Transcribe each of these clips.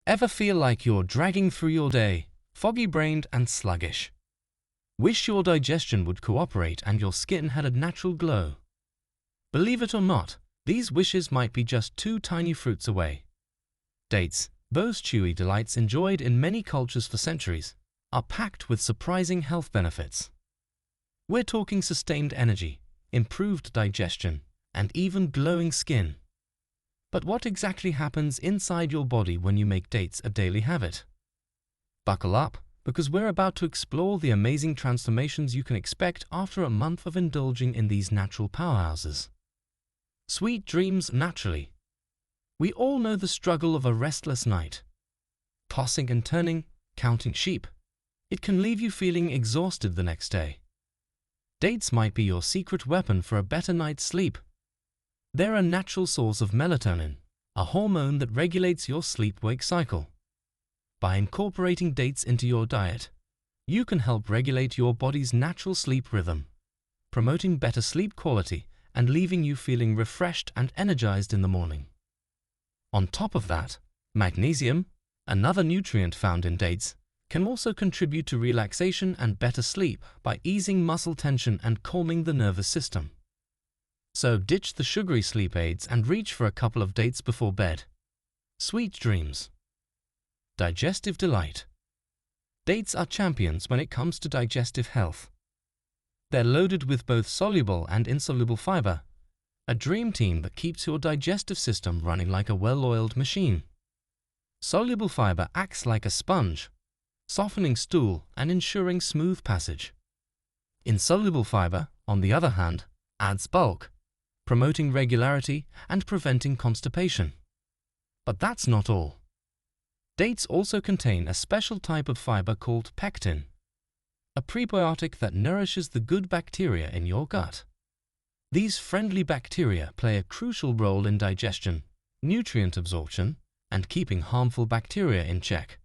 Ever feel like you're dragging through your day, foggy-brained and sluggish? Wish your digestion would cooperate and your skin had a natural glow? Believe it or not, these wishes might be just two tiny fruits away. Dates, those chewy delights enjoyed in many cultures for centuries, are packed with surprising health benefits. We're talking sustained energy, improved digestion, and even glowing skin. But what exactly happens inside your body when you make dates a daily habit? Buckle up, because we're about to explore the amazing transformations you can expect after a month of indulging in these natural powerhouses. Sweet dreams naturally. We all know the struggle of a restless night. Tossing and turning, counting sheep. It can leave you feeling exhausted the next day. Dates might be your secret weapon for a better night's sleep. They're a natural source of melatonin, a hormone that regulates your sleep-wake cycle. By incorporating dates into your diet, you can help regulate your body's natural sleep rhythm, promoting better sleep quality and leaving you feeling refreshed and energized in the morning. On top of that, magnesium, another nutrient found in dates, can also contribute to relaxation and better sleep by easing muscle tension and calming the nervous system. So ditch the sugary sleep aids and reach for a couple of dates before bed. Sweet dreams. Digestive delight. Dates are champions when it comes to digestive health. They're loaded with both soluble and insoluble fiber, a dream team that keeps your digestive system running like a well-oiled machine. Soluble fiber acts like a sponge, softening stool and ensuring smooth passage. Insoluble fiber, on the other hand, adds bulk, promoting regularity and preventing constipation. But that's not all. Dates also contain a special type of fiber called pectin, a prebiotic that nourishes the good bacteria in your gut. These friendly bacteria play a crucial role in digestion, nutrient absorption, and keeping harmful bacteria in check.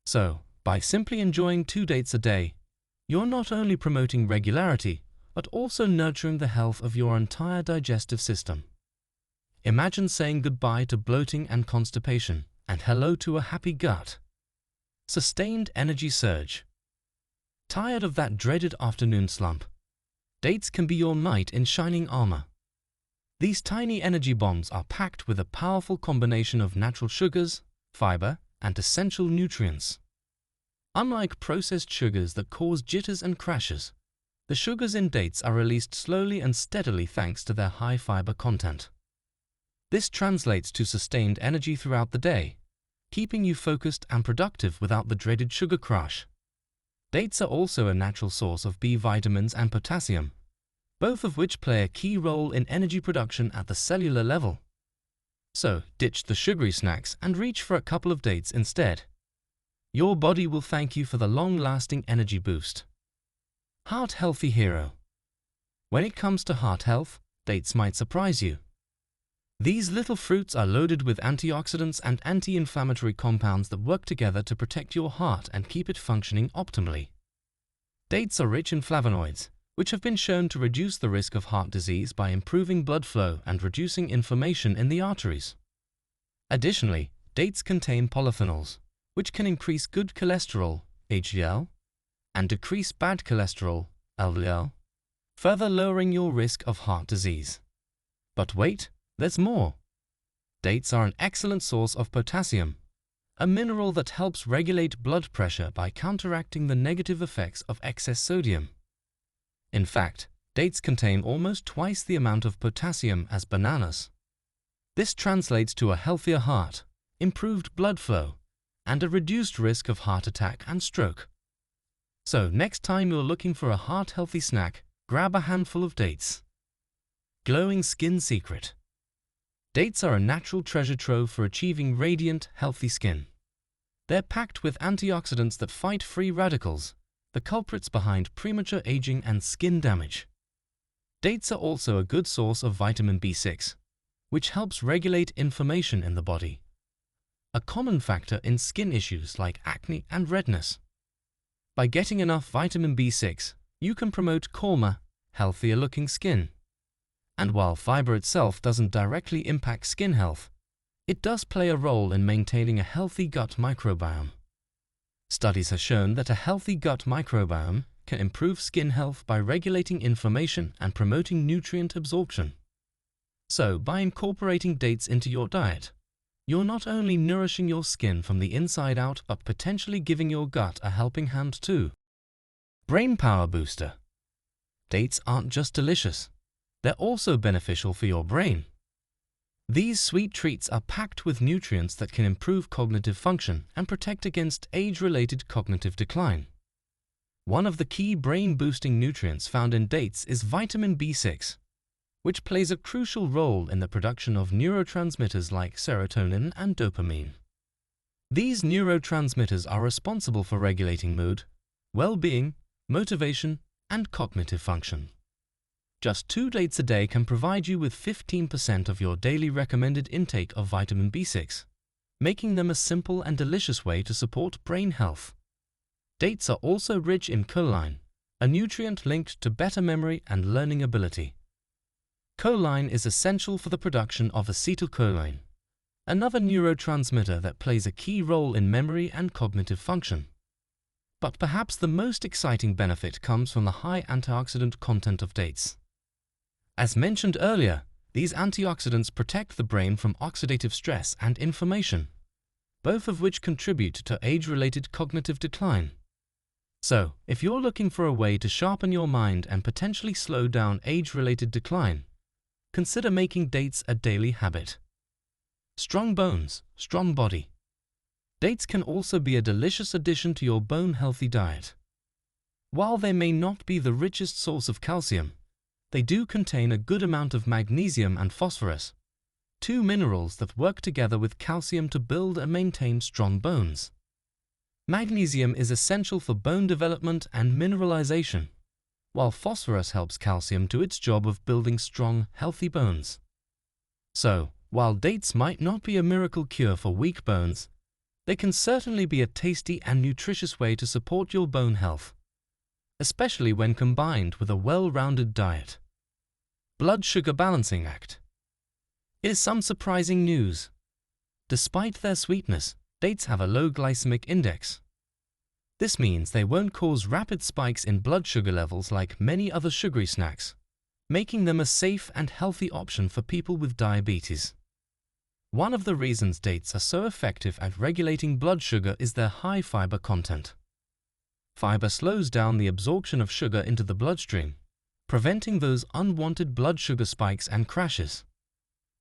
So, by simply enjoying 2 dates a day, you're not only promoting regularity, but also nurturing the health of your entire digestive system. Imagine saying goodbye to bloating and constipation, and hello to a happy gut. Sustained energy surge. Tired of that dreaded afternoon slump? Dates can be your knight in shining armor. These tiny energy bombs are packed with a powerful combination of natural sugars, fiber, and essential nutrients. Unlike processed sugars that cause jitters and crashes, the sugars in dates are released slowly and steadily thanks to their high fiber content. This translates to sustained energy throughout the day, keeping you focused and productive without the dreaded sugar crash. Dates are also a natural source of B vitamins and potassium, both of which play a key role in energy production at the cellular level. So, ditch the sugary snacks and reach for a couple of dates instead. Your body will thank you for the long-lasting energy boost. Heart healthy hero. When it comes to heart health, dates might surprise you. These little fruits are loaded with antioxidants and anti-inflammatory compounds that work together to protect your heart and keep it functioning optimally. Dates are rich in flavonoids, which have been shown to reduce the risk of heart disease by improving blood flow and reducing inflammation in the arteries. Additionally, dates contain polyphenols, which can increase good cholesterol, HDL, and decrease bad cholesterol, LDL, further lowering your risk of heart disease. But wait, there's more. Dates are an excellent source of potassium, a mineral that helps regulate blood pressure by counteracting the negative effects of excess sodium. In fact, dates contain almost twice the amount of potassium as bananas. This translates to a healthier heart, improved blood flow, and a reduced risk of heart attack and stroke. So next time you're looking for a heart-healthy snack, grab a handful of dates. Glowing skin secret. Dates are a natural treasure trove for achieving radiant, healthy skin. They're packed with antioxidants that fight free radicals, the culprits behind premature aging and skin damage. Dates are also a good source of vitamin B6, which helps regulate inflammation in the body, a common factor in skin issues like acne and redness. By getting enough vitamin B6, you can promote calmer, healthier-looking skin. And while fiber itself doesn't directly impact skin health, it does play a role in maintaining a healthy gut microbiome. Studies have shown that a healthy gut microbiome can improve skin health by regulating inflammation and promoting nutrient absorption. So, by incorporating dates into your diet, you're not only nourishing your skin from the inside out, but potentially giving your gut a helping hand too. Brain Power Booster. Dates aren't just delicious, they're also beneficial for your brain. These sweet treats are packed with nutrients that can improve cognitive function and protect against age-related cognitive decline. One of the key brain-boosting nutrients found in dates is vitamin B6, which plays a crucial role in the production of neurotransmitters like serotonin and dopamine. These neurotransmitters are responsible for regulating mood, well-being, motivation, and cognitive function. Just 2 dates a day can provide you with 15% of your daily recommended intake of vitamin B6, making them a simple and delicious way to support brain health. Dates are also rich in choline, a nutrient linked to better memory and learning ability. Choline is essential for the production of acetylcholine, another neurotransmitter that plays a key role in memory and cognitive function. But perhaps the most exciting benefit comes from the high antioxidant content of dates. As mentioned earlier, these antioxidants protect the brain from oxidative stress and inflammation, both of which contribute to age-related cognitive decline. So, if you're looking for a way to sharpen your mind and potentially slow down age-related decline, consider making dates a daily habit. Strong bones, strong body. Dates can also be a delicious addition to your bone-healthy diet. While they may not be the richest source of calcium, they do contain a good amount of magnesium and phosphorus, 2 minerals that work together with calcium to build and maintain strong bones. Magnesium is essential for bone development and mineralization, while phosphorus helps calcium do its job of building strong, healthy bones. So, while dates might not be a miracle cure for weak bones, they can certainly be a tasty and nutritious way to support your bone health, especially when combined with a well-rounded diet. Blood Sugar Balancing Act. It is some surprising news. Despite their sweetness, dates have a low glycemic index. This means they won't cause rapid spikes in blood sugar levels like many other sugary snacks, making them a safe and healthy option for people with diabetes. One of the reasons dates are so effective at regulating blood sugar is their high fiber content. Fiber slows down the absorption of sugar into the bloodstream, preventing those unwanted blood sugar spikes and crashes.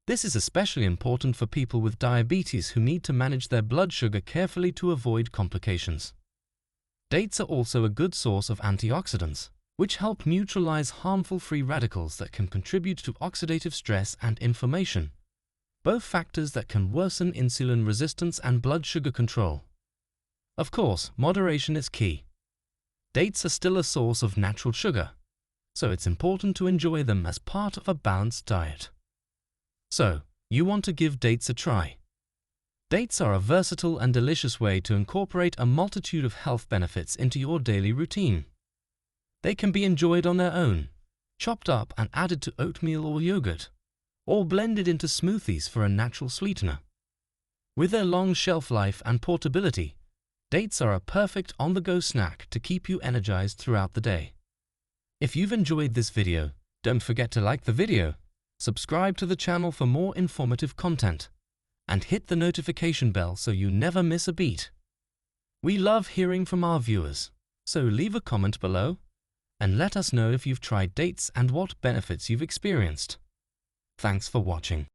This is especially important for people with diabetes who need to manage their blood sugar carefully to avoid complications. Dates are also a good source of antioxidants, which help neutralize harmful free radicals that can contribute to oxidative stress and inflammation, both factors that can worsen insulin resistance and blood sugar control. Of course, moderation is key. Dates are still a source of natural sugar, so it's important to enjoy them as part of a balanced diet. So, you want to give dates a try. Dates are a versatile and delicious way to incorporate a multitude of health benefits into your daily routine. They can be enjoyed on their own, chopped up and added to oatmeal or yogurt, or blended into smoothies for a natural sweetener. With their long shelf life and portability, dates are a perfect on-the-go snack to keep you energized throughout the day. If you've enjoyed this video, don't forget to like the video, subscribe to the channel for more informative content, and hit the notification bell so you never miss a beat. We love hearing from our viewers, so leave a comment below and let us know if you've tried dates and what benefits you've experienced. Thanks for watching.